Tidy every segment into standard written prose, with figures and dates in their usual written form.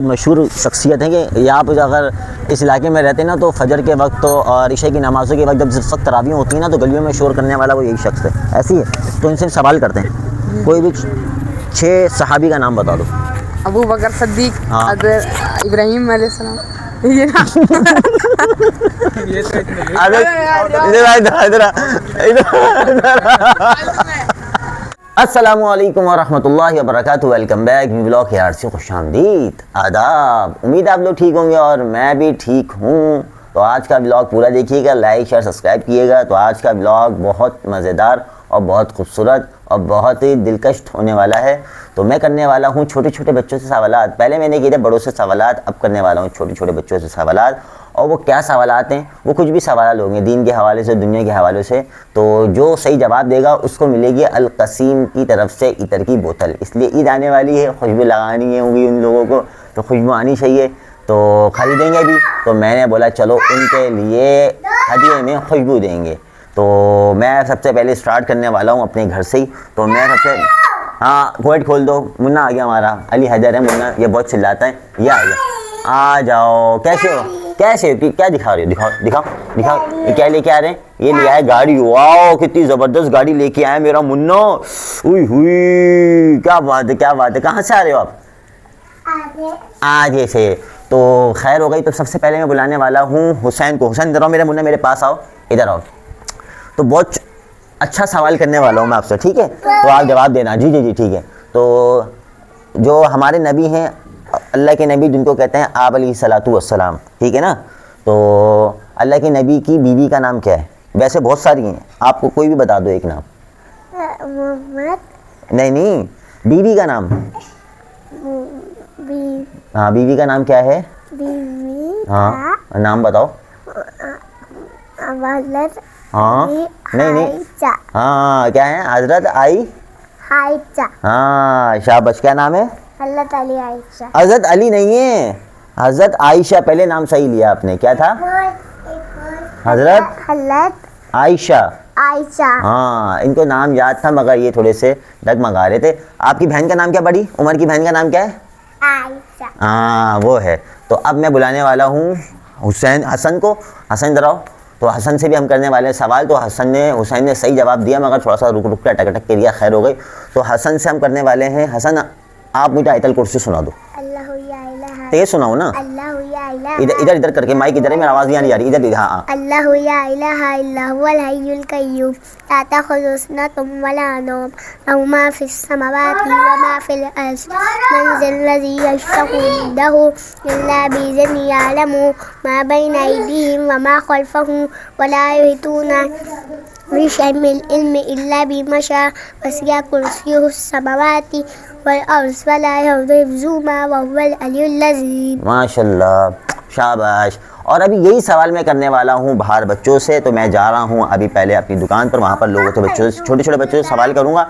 मशहूर शख्सियत है कि यहाँ पर अगर इस इलाके में रहते हैं ना तो फजर के वक्त और इशा की नमाज़ों के वक्त जब जिस वक्त तरावी होती है ना तो गलियों में शोर करने वाला वो यही शख्स है। ऐसी है तो इनसे सवाल करते हैं, कोई भी 6 सहाबी का नाम बता दो। अबू बकर सिद्दीक, हाँ। इब्राहिम अलैहिस्सलाम, ये ना अस्सलामुअलैकुम वरहमतुल्लाहि वबरकातुहू। वेलकम बैक न्यू ब्लॉग यार से खुशामदीद, आदाब। उम्मीद है आप लोग ठीक होंगे और मैं भी ठीक हूँ। तो आज का ब्लॉग पूरा देखिएगा, लाइक शेयर सब्सक्राइब किएगा। तो आज का ब्लॉग बहुत मज़ेदार और बहुत खूबसूरत और बहुत ही दिलकश होने वाला है। तो मैं करने वाला हूँ छोटे छोटे बच्चों से सवालात। पहले मैंने किए थे बड़ों से सवालात, अब करने वाला हूँ छोटे छोटे बच्चों से सवालात। और वो क्या सवालात हैं, वो कुछ भी सवाल होंगे दीन के हवाले से, दुनिया के हवाले से। तो जो सही जवाब देगा उसको मिलेगी अल-कसीम की तरफ से इतर की बोतल। इसलिए ईद आने वाली है, खुशबू लगानी है होगी उन लोगों को, तो खुशबू आनी चाहिए। तो ख़रीदेंगे भी, तो मैंने बोला चलो उनके लिए हदिये में खुशबू देंगे। तो मैं सबसे पहले स्टार्ट करने वाला हूँ अपने घर से ही। तो मैं सबसे हाँ गेट खोल दो, मुन्ना आ गया हमारा, अली हैदर है मुन्ना, ये बहुत चिल्लाता है। ये आ गया, आ जाओ। कैसे हो, कैसे हो, क्या दिखा रहे हो, दिखाओ दिखाओ दिखाओ। ये क्या लेके आ रहे हैं, ये ले आए गाड़ी। वाओ कितनी ज़बरदस्त गाड़ी लेके आए मेरा मुन्ना। हुई हुई, क्या बात है क्या बात है। कहाँ से आ रहे हो आप? आगे से। तो खैर हो गई। तो सबसे पहले मैं बुलाने वाला हूँ हुसैन को। हुसैन इधर आओ मेरे मुन्ना, मेरे पास आओ, इधर आओ। तो बहुत अच्छा सवाल करने वाला हूँ मैं आपसे, ठीक है? तो आप जवाब देना। जी जी जी ठीक है। तो जो हमारे नबी हैं, अल्लाह के नबी जिनको कहते हैं आप अलैहिस्सलातु वस्सलाम, ठीक है ना? तो अल्लाह के नबी की बीवी का नाम क्या है? वैसे बहुत सारी हैं, आपको कोई भी बता दो एक नाम। नहीं नहीं, बीवी का नाम। हाँ बीवी का नाम क्या है? हाँ नाम बताओ। हाँ नहीं नहीं, हाँ क्या है? हजरत आयशा। हाँ शाबाश। क्या नाम है? हज़रत अली आयशा। हजरत अली नहीं है, हजरत आयशा। पहले नाम सही लिया आपने, क्या था? हजरत आयशा। हाँ इनको नाम याद था मगर ये थोड़े से डगमगा रहे थे। आपकी बहन का नाम क्या, बड़ी उमर की बहन का नाम क्या है? आयशा। हाँ वो है। तो अब मैं बुलाने वाला हूँ हसन को। हसन इधर आओ। तो हसन से भी हम करने वाले हैं सवाल। तो हुसैन ने सही जवाब दिया मगर थोड़ा सा रुक रुक के अटक अटक के दिया, खैर हो गई। तो हसन से हम करने वाले हैं। हसन आप मुझे आयतल कुर्सी सुना दो। तेज सुनाओ ना, इधर इधर इधर करके, माइक इधर है, मेरी आवाज़ नहीं आ रही। इधर हाँ। अल्लाहु या इलाहा इल्ला हुवल हय्युल कय्यूम ला ताखुज़ुहु सिनतुन वला नौम लहु मा फिस समावाति व मा फिल अर्ज़ मन ज़ल्लज़ी यशफ़अु इंदहु इल्ला बिइज़्निही यअलमु मा बैना अयदीहिम व मा ख़ल्फ़हुम व ला युहीतूना बिशैइन मिन इल्मिही इल्ला बिमा शाअ वसिअ कुर्सियुहु समावाति वल-अर्ज़ व ला यऊदुहु हिफ़्ज़ुहुमा व हुवल अलियुल अज़ीम। माशाल्लाह, शाबाश। और अभी यही सवाल मैं करने वाला हूँ बाहर बच्चों से। तो मैं जा रहा हूँ अभी पहले अपनी दुकान पर, वहाँ पर लोगों से बच्चों से, छोटे छोटे बच्चों से सवाल करूँगा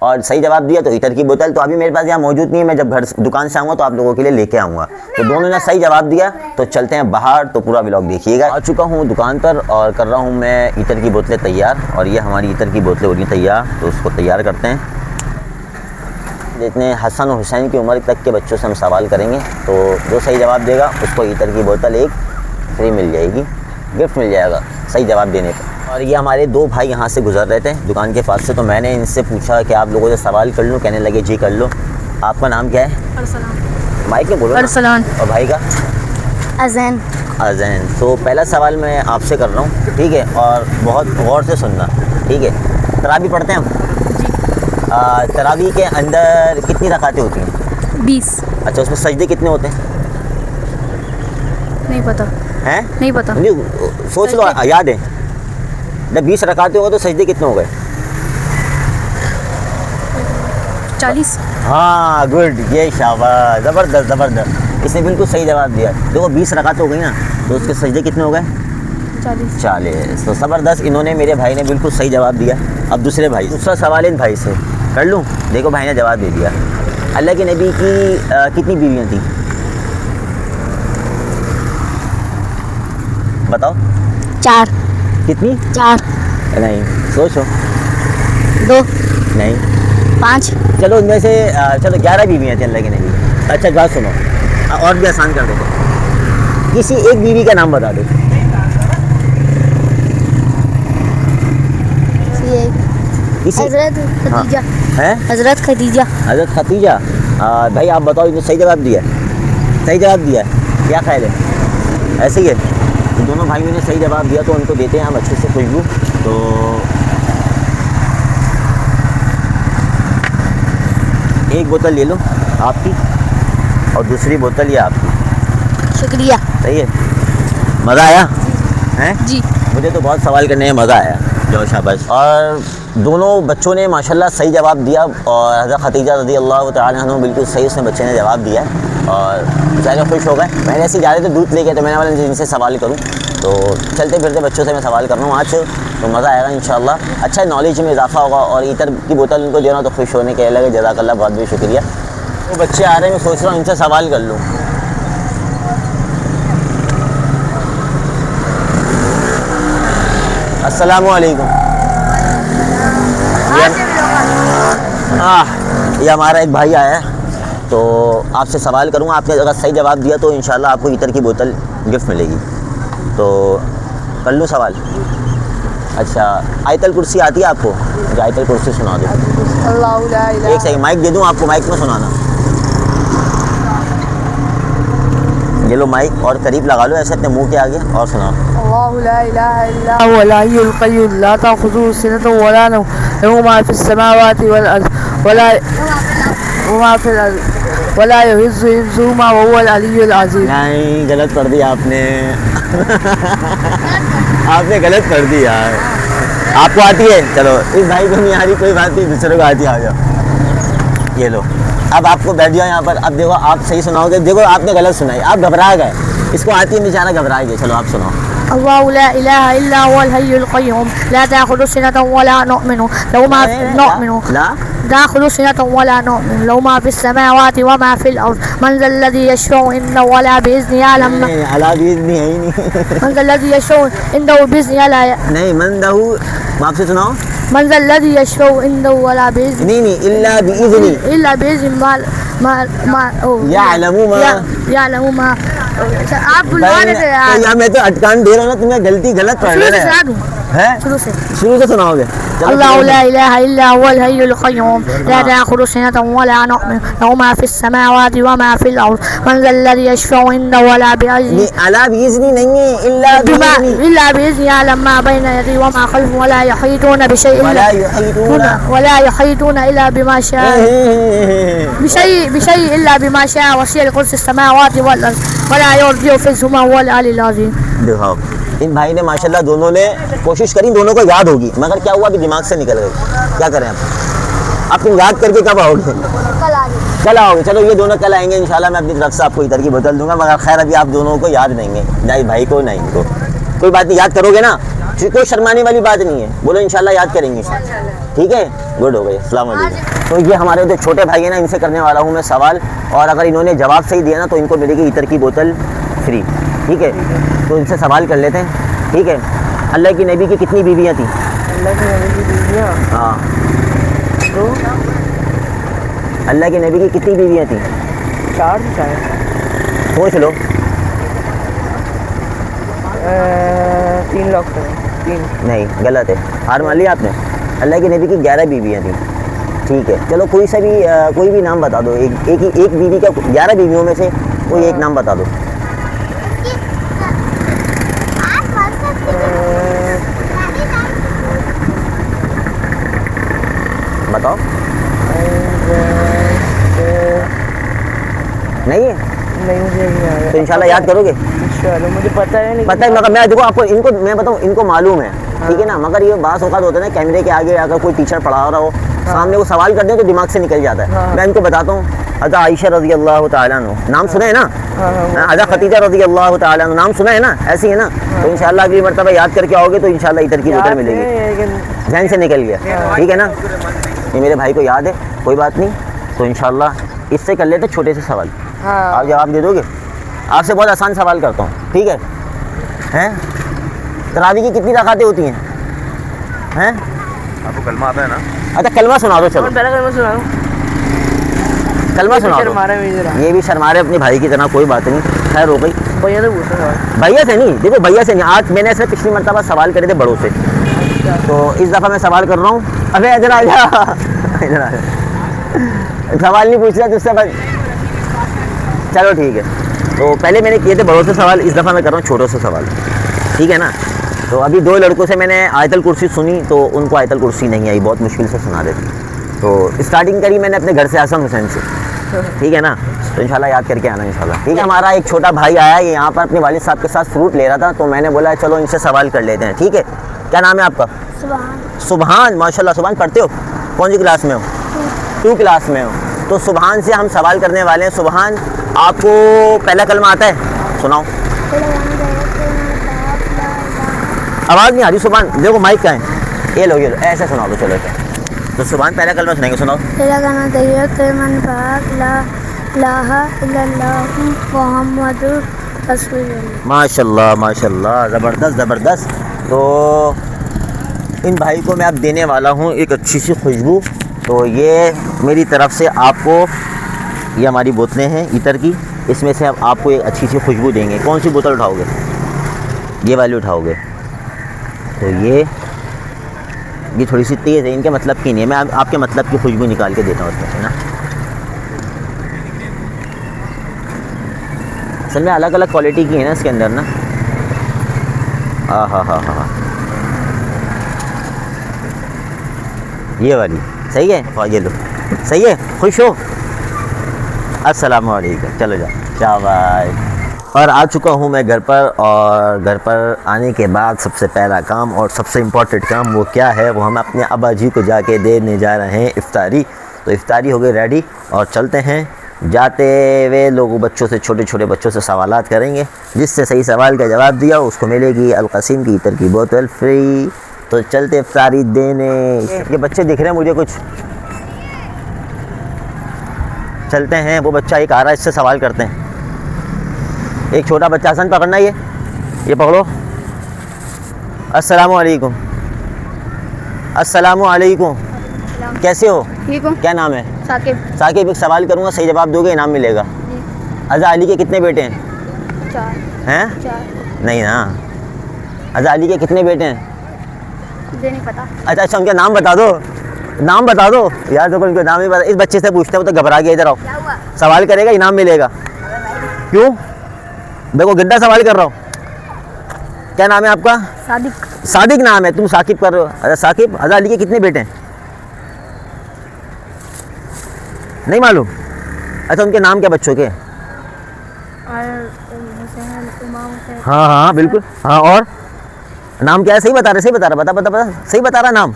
और सही जवाब दिया तो इतर की बोतल। तो अभी मेरे पास यहाँ मौजूद नहीं है, मैं जब घर दुकान से आऊँगा तो आप लोगों के लिए लेके आऊँगा। तो दोनों ने सही जवाब दिया तो चलते हैं बाहर। तो पूरा व्लॉग देखिएगा। आ चुका हूँ दुकान पर और कर रहा हूँ मैं इतर की बोतलें तैयार। और ये हमारी इतर की बोतलें हो रही तैयार, तो उसको तैयार करते हैं। जितने हसन और हुसैन की उम्र तक के बच्चों से हम सवाल करेंगे तो जो सही जवाब देगा उसको इतर की बोतल एक फ्री मिल जाएगी, गिफ्ट मिल जाएगा सही जवाब देने पर। और ये हमारे 2 भाई यहाँ से गुजर रहे थे दुकान के पास से। तो मैंने इनसे पूछा कि आप लोगों से सवाल कर लूँ, कहने लगे जी कर लो। आपका नाम क्या है? अरसलान। माइक में बोलो। अरसलान। और भाई का? अज़ैन। अज़ैन। तो पहला सवाल मैं आपसे कर रहा हूँ, ठीक है? और बहुत गौर से सुनना, ठीक है? तरावी पढ़ते हैं हम। तरावी के अंदर कितनी रकातें होती हैं? 20। अच्छा, उसमें सजदे कितने होते हैं? नहीं पता। हैं? नहीं पता। नहीं सोच लो, याद है जब 20 रकातें हो तो सजदे कितने हो गए? 40। हाँ गुड, ये शाबाश, ज़बरदस्त ज़बरदस्त। इसने बिल्कुल सही जवाब दिया। देखो 20 रकातें हो गई ना, तो उसके सजदे कितने हो गए? 40। तो ज़बरदस्त, इन्होंने, मेरे भाई ने बिल्कुल सही जवाब दिया। अब दूसरा सवाल इन भाई से कर लूँ। देखो भाई ने जवाब दे दिया। अल्लाह के नबी की कितनी बीवियाँ थी बताओ? 4। कितनी? 4। नहीं सोचो। 2। नहीं। 5। चलो उनमें से चलो 11 बीवियाँ थी अल्लाह के नबी। अच्छा बात सुनो, और भी आसान कर देते हैं। किसी एक बीवी का नाम बता दो। किसी हजरत खदीजा। है हजरत खदीजा। हज़रत खतीजा। भाई आप बताओ, इनको सही जवाब दिया है? सही जवाब दिया है, क्या ख्याल है? ऐसे ही है। तो दोनों भाइयों ने सही जवाब दिया, तो उनको देते हैं हम अच्छे से खुशबू। तो एक बोतल ले लो आपकी, और दूसरी बोतल ये आपकी। शुक्रिया। सही है। मज़ा आया हैं? जी। मुझे तो बहुत सवाल करने में मज़ा आया। जो शाबाश। और दोनों बच्चों ने माशाल्लाह सही जवाब दिया, और हज़रत खतीजा रज़ी अल्लाह तआला अन्हा बिल्कुल सही उसने बच्चे ने जवाब दिया, और बेचारे खुश हो गए। मैंने ऐसे जा रहे थे दूध लेके, तो मैंने वाला जिनसे सवाल करूं, तो चलते फिरते बच्चों से मैं सवाल कर रहा हूँ आज, तो मज़ा आएगा इंशाल्लाह। अच्छा नॉलेज में इजाफा होगा, और इतर की बोतल उनको देना तो खुश होने के लगे। जज़ाकल्लाह, बहुत बहुत शुक्रिया। वो बच्चे आ रहे हैं, मैं सोच रहा हूँ इनसे सवाल कर लूँ। अस्सलामु अलैकुम। ये हमारा एक भाई आया है, तो आपसे सवाल करूँगा। आपने अगर सही जवाब दिया तो इंशाल्लाह आपको इतर की बोतल गिफ्ट मिलेगी। तो कर लूँ सवाल? अच्छा, आयतल कुर्सी आती है आपको? मुझे आयतल कुर्सी सुना दो। अल्लाहु ला इलाहा। एक सेकंड, माइक दे दूँ आपको, माइक में सुनाना। ये लो माइक, और करीब लगा लो ऐसे अपने मुंह के आगे, और सुनाओ। अल्लाहु ला इलाहा इल्ला हुवल हय्युल क़य्यूम ला ताख़ुज़ुहु सिनतुन वला नौम लहू मा फ़िस समावाति वल अर्ज़ वला यहुज़्ज़ु हिफ़्ज़ुहुमा व हुवल अलिय्युल अज़ीम। नहीं, गलत पढ़ दिया आपने। आपने गलत पढ़ दिया। आपको आती है? चलो, इस भाई को नहीं आ रही, कोई बात नहीं, दूसरे को आती है। आ जाओ, ये लो। अब आपको बैठ जाओ यहाँ पर। अब देखो, आप सही सुनाओगे। देखो आपने गलत सुनाई, आप घबरा गए। इसको आती है बेचारा, घबरा गए। चलो आप सुनाओ। अल्लाहु ला इलाहा इल्ला हुवल हय्युल क़य्यूम ला ताख़ुज़ुहु सिनतुन वला नौम लहू मा ला ताख़ुज़ुहु सिनतुन वला नौम लहू मा फ़िस समावाति व मा फ़िल अर्ज़ मन ज़ल्लज़ी यशफ़अु इंदहु वला बिइज़्निही यअलम अला बिइज़्निही है ही नहीं। मन ज़ल्लज़ी यशफ़अु इंदहु बिइज़्निही नहीं, मन दहू आपसे सुनाओ। मन ज़ल्लज़ी यशफ़अु इंदहु वला बिइज़्निही नहीं, इल्ला बिइज़्निही। इल्ला बिइज़्निही यअलमु मा। आप बुलवा रहे थे यार। मैं तो अटकान दे रहा हूँ ना, तुम्हें गलती गलत पढ़ रहे हैं। शुरू से शुरू सुनाओगे? अल्लाहु ला इलाहा इल्ला हुवल हय्युल क़य्यूम ला ताख़ुज़ुहु सिनतुन वला नौम लहू मा फ़िस समावाति व मा फ़िल अर्ज़ मन ज़ल्लज़ी यशफ़अु इंदहु वला बिइज़्निही अला बिइज़्निही नहीं है, इल्ला बिइज़्निही। यअलम मा बैन यदैहि व मा ख़ल्फ़हु वला यहीतून बिशैइन इल्ला बिमा शाअ बिशैइन इल्ला बिमा शाअ वसिअ कुर्सियुहु समावाति वल अर्ज़ वला यऊदुहु हिफ़्ज़ुहुमा वहुवल अलिय्युल अज़ीम। देखो, इन भाई ने माशाल्लाह दोनों ने कोशिश करी, दोनों को याद होगी, मगर क्या हुआ कि दिमाग से निकल गई। क्या करें आप तुम याद करके कब आओगे? कल आओगे। चलो, ये दोनों कल आएंगे इंशाल्लाह। मैं अपनी तरफ से आपको इधर की बोतल दूंगा, मगर खैर अभी आप दोनों को याद नहीं है, ना इस भाई को ना इनको। कोई बात नहीं, याद करोगे ना, कोई शर्माने वाली बात नहीं है। बोलो इंशाल्लाह याद करेंगे। ठीक है, गुड हो गई। अस्सलाम वालेकुम। तो ये हमारे जो छोटे भाई हैं ना, इनसे करने वाला हूँ मैं सवाल, और अगर इन्होंने जवाब सही दिया ना तो इनको मिलेगी इतर की बोतल फ्री। ठीक है, तो इनसे सवाल कर लेते हैं। ठीक है, अल्लाह की नबी की कितनी बीवियाँ थी? अल्लाह की नबी की बीवियाँ? हाँ, दो। अल्लाह के नबी की कितनी बीवियाँ थी? 4 शायद। सोच लो। 3 लॉक करें। 3 नहीं, गलत है। हार मान लिया आपने। अल्लाह के नबी की 11 बीवियाँ थी। ठीक है, चलो कोई सा भी कोई भी नाम बता दो। एक बीवी का 11 बीवियों में से कोई एक नाम बता दो। बताओ। नहीं है? नहीं, मुझे नहीं आ रहा। तो इंशाल्लाह याद करोगे? इंशाल्लाह मुझे पता है, नहीं पता है, मगर मैं देखो आपको इनको मैं बताऊँ, इनको मालूम है। ठीक है ना, मगर ये बात औकात होता है ना, कैमरे के आगे अगर कोई टीचर पढ़ा रहा हो, सामने वो सवाल कर दे तो दिमाग से निकल जाता है। मैं इनको बताता हूँ। हज़रत आयशा रज़ी अल्लाह तआला अन्हा, नाम सुना है ना? हज़रत खतीजा रज़ी अल्लाह तआला अन्हा, नाम सुना है ना? ऐसी है ना? तो इंशाल्लाह अगली मरतबा याद करके आओगे तो इंशाल्लाह इतर की बोतल मिलेगी। ध्यान से निकल गया। ठीक है ना, ये मेरे भाई को याद है, कोई बात नहीं। तो इंशाल्लाह इससे कर लेते छोटे से सवाल। आप जवाब दे दोगे? आपसे बहुत आसान सवाल करता हूँ। ठीक है? तरावी की कितनी रकातें होती हैं? आपको कलमा आता है ना? अच्छा, कलमा सुना दो। चलो पहला कलमा सुना दो। कलमा सुना दो। ये भी शर्मा रहे अपने भाई की तरह, कोई बात नहीं, खैर हो गई। भैया से नहीं, देखो भैया से नहीं, आज मैंने ऐसे पिछली मरतबा सवाल करे थे बड़ों से, तो इस दफ़ा मैं सवाल कर रहा हूँ। अबे इधर आ जा, इधर आ जा, सवाल नहीं पूछ रहा तुझसे बस, चलो ठीक है। तो पहले मैंने किए थे बड़ों से सवाल, इस दफ़ा मैं कर रहा हूँ छोटों से सवाल, ठीक है ना। तो अभी 2 लड़कों से मैंने आयतल कुर्सी सुनी, तो उनको आयतल कुर्सी नहीं आई, बहुत मुश्किल से सुना देती। तो स्टार्टिंग करी मैंने अपने घर से हसन हुसैन से, ठीक है ना। तो इंशाल्लाह याद करके आना इंशाल्लाह, ठीक है। हमारा एक छोटा भाई आया, ये यहाँ पर अपने वालिद साहब के साथ फ्रूट ले रहा था, तो मैंने बोला चलो इनसे सवाल कर लेते हैं, ठीक है। क्या नाम है आपका? सुभान। सुभान, माशाल्लाह। सुभान पढ़ते हो? कौन सी क्लास में हो? 2 क्लास में हो। तो सुभान से हम सवाल करने वाले हैं। सुभान, आपको पहला कलमा आता है? सुनाओ। आवाज़ नहीं आ रही सुभान, देखो माइक का है, ये लो ऐसे सुनाओ तो चलो। तो सुभान पहला कलमा सुनाएंगे, सुनाओ। पहला गाना चाहिए कि मन पाक ला इलाहा इल्लल्लाह मुहम्मदुर रसूलुल्लाह। माशाल्लाह माशाल्लाह, ज़बरदस्त ज़बरदस्त। तो इन भाई को मैं अब देने वाला हूँ एक अच्छी सी खुशबू। तो ये मेरी तरफ से आपको, ये हमारी बोतलें हैं इतर की, इसमें से अब आपको एक अच्छी सी खुशबू देंगे। कौन सी बोतल उठाओगे? ये वाली उठाओगे। तो ये थोड़ी सी तेज़ है, इनके मतलब की नहीं है, मैं आपके मतलब की खुशबू निकाल के देता हूँ उसमें से ना। असल में अलग अलग क्वालिटी की है ना इसके अंदर ना। हाँ हाँ हाँ हाँ, ये वाली सही है। और ये लो, सही है, खुश हो? अस्सलाम वालेकुम, चलो जाओ, शाबाश। और आ चुका हूँ मैं घर पर, और घर पर आने के बाद सबसे पहला काम और सबसे इम्पोर्टेंट काम वो क्या है, वो हम अपने अब्बा जी को जाके देने जा रहे हैं इफ्तारी। तो इफ्तारी हो गई रेडी, और चलते हैं। जाते हुए लोग बच्चों से, छोटे छोटे बच्चों से सवालात करेंगे, जिससे सही सवाल का जवाब दिया उसको मिलेगी अलक़सीम की इतर की बोतल फ्री। तो चलते इफ्तारी देने। ये बच्चे दिख रहे हैं मुझे कुछ, चलते हैं। वो बच्चा एक आ रहा है, इससे सवाल करते हैं। एक छोटा बच्चा, हसन पकड़ना, ये पकड़ो। अस्सलामु अलैकुम। अस्सलामु अलैकुम, कैसे हो? ठीक हूँ। क्या नाम है? साकिब। साकिब, एक सवाल करूँगा, सही जवाब दोगे इनाम मिलेगा। अज़ा अली के कितने बेटे हैं? 4। हैं? नहीं ना। अज़ा अली के कितने बेटे हैं? मुझे नहीं पता। अच्छा, उनके नाम बता दो, नाम बता दो यार। देखो उनके नाम ही बता। इस बच्चे से पूछते हैं, वो तो घबरा गया। इधर आओ, सवाल करेगा, इनाम मिलेगा। क्यों? देखो गड्ढा सवाल कर रहा हूँ। क्या नाम है आपका? सादिक। सादिक नाम है, तुम साकिब कर रहे हो। अच्छा साकिब, अज़ा अली के कितने बेटे हैं? नहीं मालूम? अच्छा, उनके नाम क्या बच्चों के? हाँ हाँ बिल्कुल, हाँ। और नाम क्या है? सही बता रहे, बता, सही बता रहा नाम।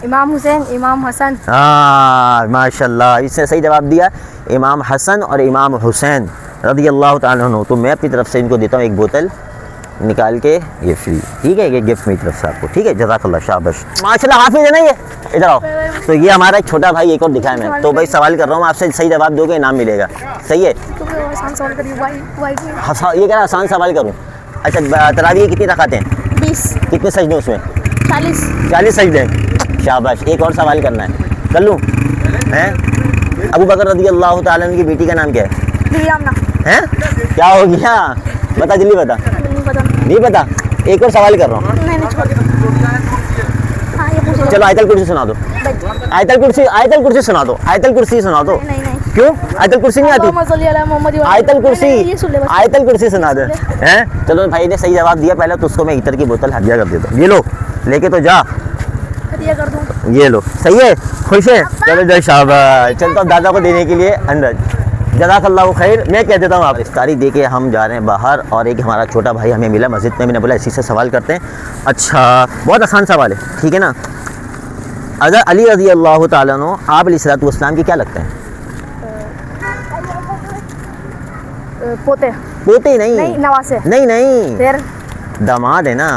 इमाम हुसैन, इमाम हसन। हाँ माशाल्लाह, इसने सही जवाब दिया, इमाम हसन और इमाम हुसैन रज़ी अल्लाह ताला अन्हु। तो मैं अपनी तरफ से इनको देता हूँ एक बोतल निकाल के, ये फ्री, ठीक है। ये गिफ्ट मेरी तरफ से आपको, ठीक है। जज़ाकल्लाह, शाबाश, माशाल्लाह, हाफिज़ है ना ये। इधर आओ। तो ये हमारा एक छोटा भाई, एक और दिखाया मैं। तो भाई सवाल कर रहा हूँ आपसे, सही जवाब दोगे इनाम मिलेगा, सही है। आसान सवाल करिए भाई। ये कह रहा आसान सवाल करूँ। अच्छा, तरावी कितनी रकातें हैं? 20। कितने सजदे उसमें? 40 सजदे। शाबाश, एक और सवाल करना है, कर लूँ? हैं? अबू बकर रज़ी अल्लाह ताला अन्हु की बेटी का नाम क्या है? हैं? क्या हो गया? बता, जल्दी बता। नहीं पता? एक और सवाल कर रहा हूँ। चलो आयतल कुर्सी सुना दो। आयतल कुर्सी सुना दो। आयतल कुर्सी सुना दो। क्यों? आयतल कुर्सी नहीं आती? आयतल कुर्सी सुना दे। हैं? चलो भाई ने सही जवाब दिया पहले, तो उसको मैं इतर की बोतल हदिया कर देता हूँ। ये लो, लेके तो जा, हदिया कर दूं। ये लो, सही है, खुश है? चलो जय शाबाश। चलता हूँ दादा को देने के लिए अंदर। जज़ाकल्लाहु खैर। मैं कह देता हूँ, आप इफ्तारी दे के हम जा रहे हैं बाहर, और एक हमारा छोटा भाई हमें मिला मस्जिद में, मैंने बोला इसी से सवाल करते हैं। अच्छा, बहुत आसान सवाल है, ठीक है ना। अज़ा अली रज़ी अल्लाह ताला अन्हु आप अलैहिस्सलातु वस्सलाम की क्या लगते हैं? पोते नहीं, नवासे। नहीं, फिर दामाद है ना,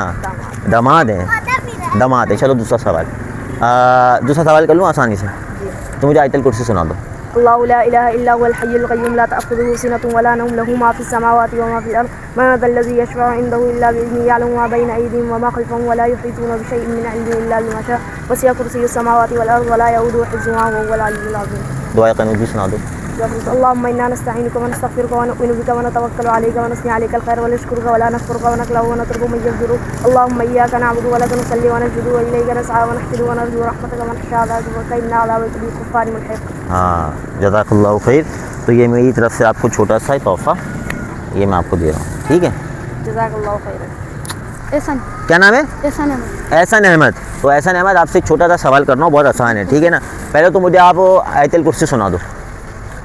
दामाद है। चलो दूसरा सवाल कर लूँ आसानी से। तो मुझे आयतल कुर्सी सुना दो। अल्लाहु ला इलाहा इल्ला हुवल हय्युल क़य्यूम ला तअख़ुज़ुहु सिनतुन वला नौम लहू मा फ़िस समावाति व मा फ़िल अर्ज़ मन ज़ल्लज़ी यशफ़अु इंदहु इल्ला बिइज़्निही यअलमु मा बैना अयदीहिम व मा ख़ल्फ़हum वला युहीतूना बिशैइन मिन इल्मिही इल्ला बिमा शाअ वसिअ कुर्सियुहु समावाति वल अर्ज़ वला यऊदुहु हिफ़्ज़ुहुमा व हुवल अलिय्युल अज़ीम। दुआ क़नूत भी सुना दो। अल्लाहुम्मा इन्ना नस्तईनुका व नस्तगफिरुका व नु'मिनु बिका व नतवक्कलु अलैका व नस्नी अलैकल खैर व नशकुरुका व ला नकफुरुका व नखलउ व नतरुकु मन यफजुरु अल्लाहुम्मा इय्याका नअबुदु व लका नुसल्ली व नसजुदु व इलैका नसअ व नहफिदु व नरजु रहमतका व नखशा अज़ाबका इन्ना अज़ाबका बिल कुफ़्फ़ारि मुल्हिक़। हाँ, जज़ाकल्लाहु खैर। तो ये मेरी तरफ से आपको छोटा सा तोहफ़ा ये मैं आपको दे रहा हूँ, ठीक है। जज़ाकल्लाहु खैरन। एहसन, क्या नाम है? एहसन अहमद। एहसन अहमद। तो एहसन अहमद, आपसे एक छोटा सा सवाल करना बहुत आसान है, ठीक है ना। पहले तो मुझे आप आयतुल कुर्सी सुना दो।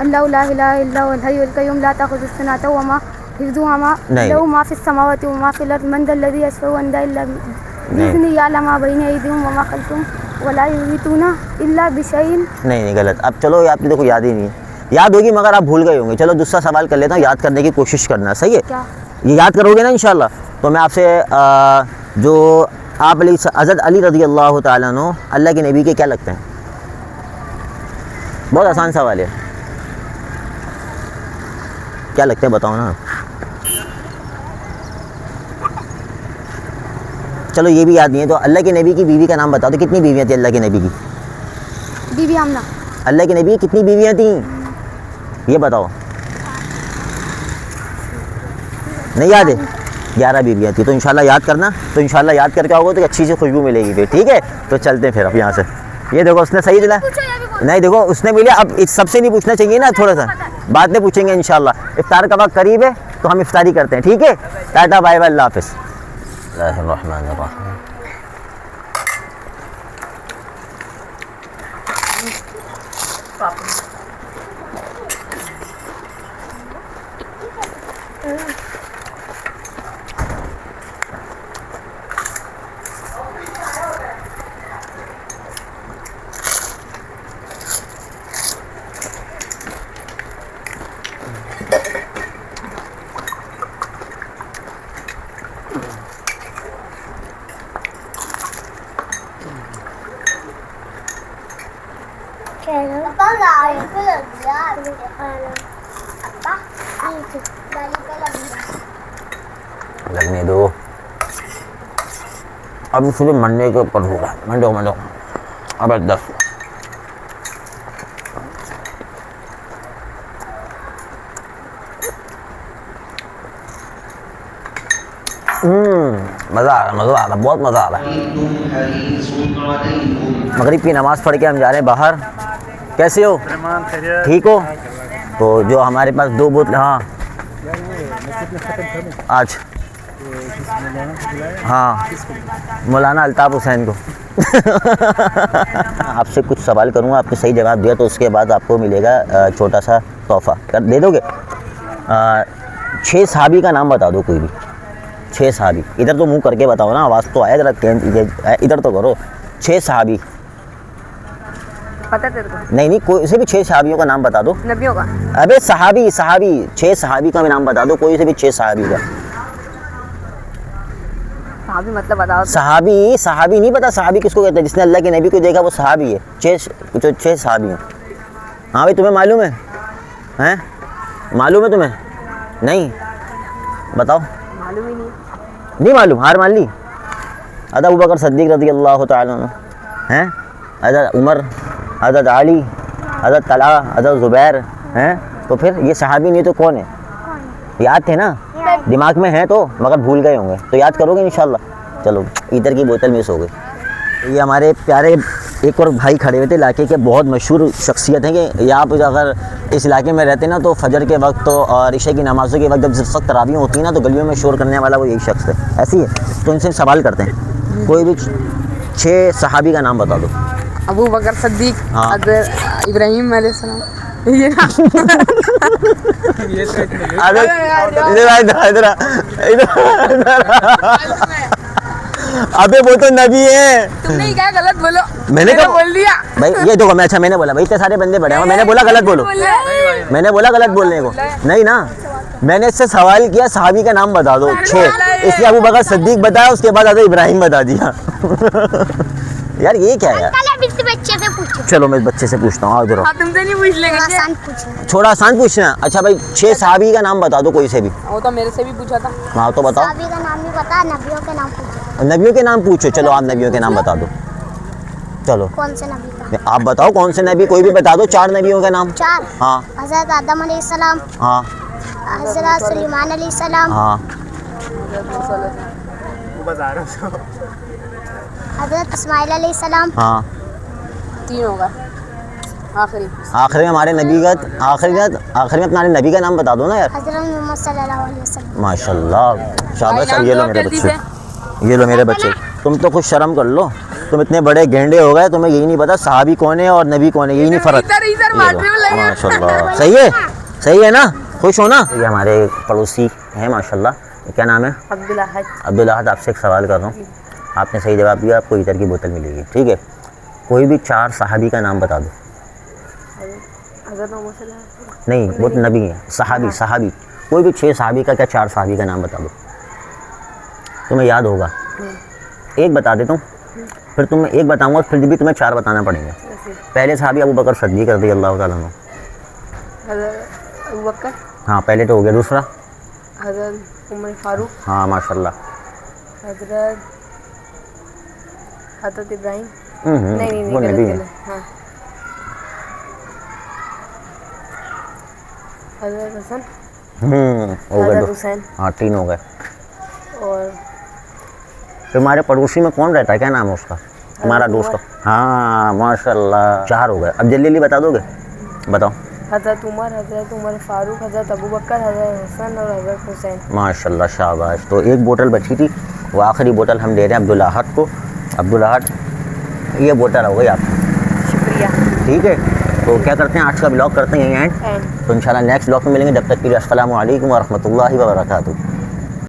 अल्लाहु ला इलाहा इल्ला हुवल हय्युल क़य्यूम ला ताख़ुज़ुहु सिनतुन व मा हिफ़्ज़ुहु मा लहु मा फ़िस समावाति व मा फ़िल अर्ज़ि मन ज़ल्लज़ी यशफ़अउ इंदहु इल्ला बिइज़्निही यअलमु मा बैना अयदीहिम व मा ख़ल्फ़हुम व ला युहीतूना इल्ला बिशैइन। नहीं गलत। अब चलो, आपने देखो याद ही नहीं है, याद होगी मगर आप भूल गए होंगे। चलो दूसरा सवाल कर लेता हूँ, याद करने की कोशिश करना, सही है? क्या ये याद करोगे ना इंशाल्लाह? तो मैं आपसे जो आप हज़रत अली रज़ी अल्लाह ताला अन्हु अल्लाह के नबी के क्या लगते हैं? बहुत आसान सवाल है, क्या लगते हैं बताओ ना। चलो ये भी याद नहीं है तो अल्लाह के नबी की बीवी का नाम बताओ। तो कितनी बीवियाँ थी अल्लाह के नबी की? बीवी आमना। अल्लाह के नबी की कितनी बीवियाँ थी ये बताओ। नहीं याद है? 11 बीवियाँ थी। तो इंशाल्लाह याद करना। तो इंशाल्लाह याद करके आओगे तो अच्छी सी खुशबू मिलेगी फिर, ठीक है। तो चलते हैं फिर अब यहाँ से। ये देखो उसने सही दिला, नहीं देखो उसने मिले। अब इस सबसे नहीं पूछना चाहिए ना, थोड़ा सा बाद में पूछेंगे इंशाल्लाह। इफ्तार का वक्त करीब है तो हम इफ्तारी करते हैं, ठीक है। टाटा बाय बाय, अल्लाह हाफ़िज़। लगने दो, अब इसलिए मंडे के ऊपर होगा। मंडो अब 10 मज़ा आ रहा, बहुत मज़ा आ रहा है। मगरिब की नमाज़ पढ़ के हम जा रहे हैं बाहर। कैसे हो? ठीक हो? तो जो हमारे पास 2 बोतल, हाँ आज, हाँ मौलाना अल्ताफ़ हुसैन को आपसे कुछ सवाल करूँगा, आपने सही जवाब दिया तो उसके बाद आपको मिलेगा छोटा सा तोहफ़ा। कर दे दोगे? 6 सहाबी का नाम बता दो कोई भी। 6 सहाबी। इधर तो मुंह करके बताओ ना, आवाज़ तो आया जरा, इधर तो करो। 6 सहाबी पता तेरे को? नहीं कोई से भी 6 सहाबियों का नाम बता दो। नबियों का? अबे सहाबी 6 सहाबी का भी नाम बता दो, कोई से भी 6 सहाबी का। सहाबी मतलब बताओ। सहाबी नहीं पता? सहाबी किसको कहते हैं? जिसने अल्लाह के नबी को देखा वो सहाबी है। 6 सहाबी हैं। हाँ भाई तुम्हें मालूम है? हैं मालूम है तुम्हें? नहीं बताओ। मालूम ही नहीं मालूम, हार मान ली। हज़रत अबू बकर सिद्दीक़ रज़ी अल्लाह तआला अन्हु हैं, हज़रत उमर, हज़रत अली, हज़रत तलहा, हज़रत ज़ुबैर हैं। तो फिर ये सहाबी नहीं तो कौन है? याद थे ना, दिमाग में है तो, मगर भूल गए होंगे तो याद करोगे इंशाल्लाह। चलो इधर की बोतल मिस हो गई। ये हमारे प्यारे एक और भाई खड़े हुए थे, इलाके के बहुत मशहूर शख्सियत हैं कि यहाँ पर अगर इस इलाके में रहते ना तो फजर के वक्त तो और इशा की नमाज़ों के वक्त जब जिस वक्त तरावियाँ होती हैं ना तो गलियों में शोर करने वाला वो यही शख्स है। ऐसी है। तो इनसे सवाल करते हैं, कोई भी 6 सहाबी का नाम बता दो। अबू बकर सिद्दीक, हाँ। हज़रत इब्राहीम अलैहिस्सलाम, ये अबे वो तो नबी है। तुमने क्या गलत बोलो? मैंने बोल दिया भाई। ये देखो मैं, अच्छा मैंने बोला भाई, इतने सारे बंदे बड़े हैं, मैंने बोला गलत बोलो, मैंने बोला गलत बोलने को नहीं ना। मैंने इससे सवाल किया सहाबी का नाम बता दो 6, इसलिए अबू बकर सिद्दीक बताया, उसके बाद हज़रत इब्राहीम बता दिया। यार ये क्या है यार? बच्चे से पूछो। चलो मैं बच्चे से पूछता हूँ। आओ तुमसे नहीं पूछ लेंगे, थोड़ा आसान पूछना। अच्छा भाई 6 सहाबी का नाम बता दो कोई से भी। वो तो मेरे से भी पूछा था। हाँ तो बताओ। सहाबी का नाम नहीं पता, नबियों के नाम पूछो। नबियों के नाम पूछो। चलो आप नबियों के नाम बता दो। चलो कौन से नबी का? आप बताओ कौन से नबी, कोई भी बता दो, 4 नबियों का नाम। 4। हाँ हज़रत आदम अलैहिस्सलाम, हाँ हज़रत सुलेमान अलैहिस्सलाम, हाँ हज़रत इस्माइल अलैहिस्सलाम, हाँ। 3 होगा आखिरी। आखिरी में हमारे नबी का, आखिरी में अपने नबी का नाम बता दो ना यार। हज़रत मोहम्मद सल्लल्लाहु अलैहि वसल्लम। माशाल्लाह, शाबाश सर। ये लो मेरे जल्दी बच्चे, ये लो मेरे बच्चे। तुम तो कुछ शर्म कर लो, तुम इतने बड़े गेंडे हो गए, तुम्हें यही नहीं पता सहाबी कौन है और नबी कौन है, यही नहीं फ़र्क। इधर माशाल्लाह, सही है, सही है ना, खुश हो ना। ये हमारे पड़ोसी हैं माशाल्लाह, क्या नाम है? अब्दुल अहद। अब्दुल अहद, आपसे एक सवाल कर रहा हूँ, आपने सही जवाब दिया, आपको इधर की बोतल मिलेगी, ठीक है। कोई भी 4 सहाबी का नाम बता दो। हज़रत मोहम्मद सल्लल्लाहु नहीं, वो तो नबी है, सहाबी, सहाबी। कोई भी 6 सहाबी का, क्या 4 सहाबी का नाम बता दो, तुम्हें याद होगा। एक बता देता हूँ, फिर तुम्हें एक बताऊँगा, फिर भी तुम्हें 4 बताना पड़ेंगे। पहले सहाबी अबू बकर सिद्दीक़ रज़ियल्लाहु ताला अन्हु। हज़रत अबू बकर, हाँ पहले तो हो गया। दूसरा हज़रत उमर फारूक, हाँ माशाल्लाह। हज़रत इब्राहिम। नहीं वो नबी है। हाँ, हज़रत हसन, हो गए हज़रत 2। हुसैन। हाँ 3 हो गए। और तुम्हारे पड़ोसी में कौन रहता है, क्या नाम है उसका, तुम्हारा दोस्त? हाँ माशाल्लाह, 4 हो गए। अब जल्दी जल्दी बता दोगे, बताओ। हज़रत उमर फारूक, हज़रत अबू बकर, हज़रत हसन और हज़रत हुसैन। माशाल्लाह, शाबाश। तो एक बोतल बची थी, वो आखिरी बोतल हम दे रहे हैं अब्दुल अहद को। अब्दुल अहद, ये बोतल हो गई आपकी, शुक्रिया। ठीक है। तो क्या करते हैं, आज का ब्लॉग करते हैं यहीं एंड। तो इंशाल्लाह नेक्स्ट ब्लॉग में मिलेंगे, जब तक के लिए अस्सलामु अलैकुम व रहमतुल्लाहि व बरकातुहू।